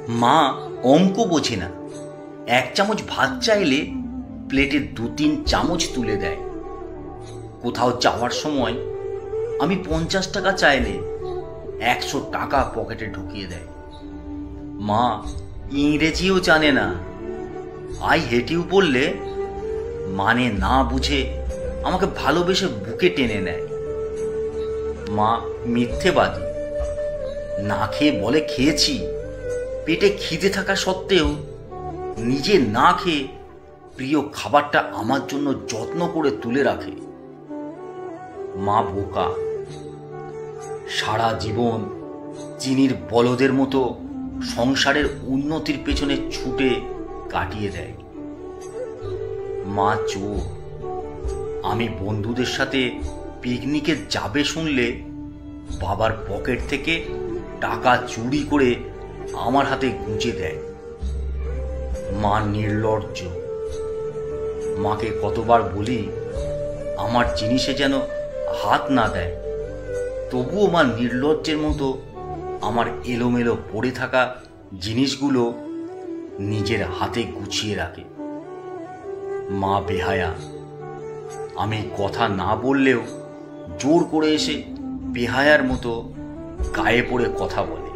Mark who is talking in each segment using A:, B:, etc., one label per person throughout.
A: মা অঙ্ক বোঝে না, 1 চামচ ভাত চাইলে প্লেটে 2-3 চামচ তুলে দেয়। কোথাও যাওয়ার সময় আমি 50 টাকা চাইলে 100 টাকা পকেটে ঢুকিয়ে দেয়। মা ইংরেজিও জানে না, আই হেট ইউ বললে মানে না বুঝে আমাকে ভালোবেসে বুকে টেনে নেয়। মা মিথ্যেবাদী, না খেয়ে বলে খেয়েছি, পেটে খিদে থাকা সত্ত্বেও নিজে না খেয়ে প্রিয় খাবারটা আমার জন্য যত্ন করে তুলে রাখে। মা বোকা, সারা জীবন চিনির বলদের মতো সংসারের উন্নতির পেছনে ছুটে কাটিয়ে দেয়। মা চোর, আমি বন্ধুদের সাথে পিকনিকে যাবে শুনলে বাবার পকেট থেকে টাকা চুরি করে আমার হাতে গুঁজে দেয়। মা নির্লজ্জ, মাকে কতবার বলি আমার জিনিসে যেন হাত না দেয়, তবুও মা নির্লজ্জের মতো আমার এলোমেলো পড়ে থাকা জিনিসগুলো নিজের হাতে গুছিয়ে রাখে। মা বেহায়া, আমি কথা না বললেও জোর করে এসে বেহায়ার মতো গায়ে পড়ে কথা বলে।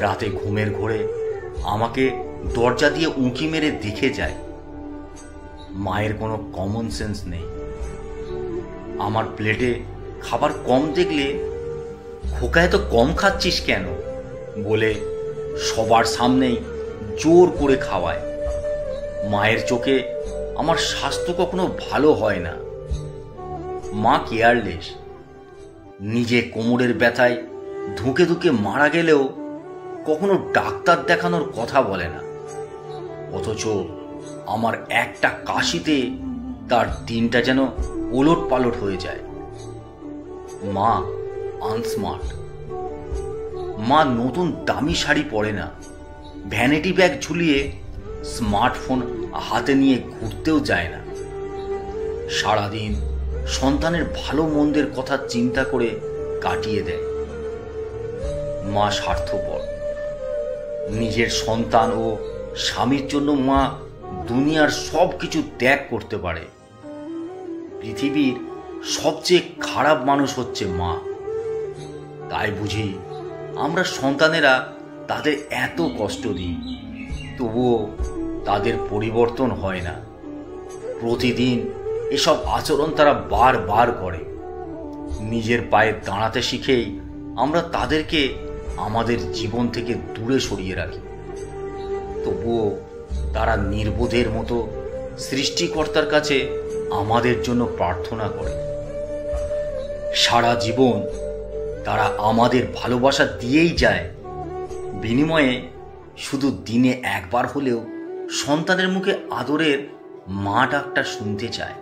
A: রাতে ঘুমের ঘোরে আমাকে দরজা দিয়ে উঁকি মেরে দেখে যায়। মায়ের কোনো কমন সেন্স নেই। আমার প্লেটে খাবার কম দেখলে খোকা এত কম খাচ্ছিস কেন বলে সবার সামনেই জোর করে খাওয়ায়। মায়ের চোখে আমার স্বাস্থ্য কখনো ভালো হয় না। মা কেয়ারলেস, নিজে কোমরের ব্যথায় ধুকে ধুকে মারা গেলেও কখনো ডাক্তার দেখানোর কথা বলে না, অথচ আমার একটা কাশিতে তার দিনটা যেন ওলট পালট হয়ে যায়। মা আনস্মার্ট, মা নতুন দামি শাড়ি পরে না, ভ্যানিটি ব্যাগ ঝুলিয়ে স্মার্টফোন হাতে নিয়ে ঘুরতেও যায় না। সারাদিন সন্তানের ভালো মন্দের কথা চিন্তা করে কাটিয়ে দেয়। মা স্বার্থপর, নিজের সন্তান ও স্বামীর জন্য মা দুনিয়ার সব কিছু ত্যাগ করতে পারে। পৃথিবীর সবচেয়ে খারাপ মানুষ হচ্ছে মা। তাই বুঝি আমরা সন্তানেরা তাদের এত কষ্ট দিই, তবুও তাদের পরিবর্তন হয় না। প্রতিদিন এসব আচরণ তারা বারবার করে। নিজের পায়ে দাঁড়াতে শিখেই আমরা তাদেরকে আমাদের জীবন থেকে দূরে সরিয়ে রাখি, তবুও তারা নির্বোধের মতো সৃষ্টিকর্তার কাছে আমাদের জন্য প্রার্থনা করে। সারা জীবন তারা আমাদের ভালোবাসা দিয়েই যায়, বিনিময়ে শুধু দিনে একবার হলেও সন্তানের মুখে আদরের মা ডাকটা শুনতে চায়।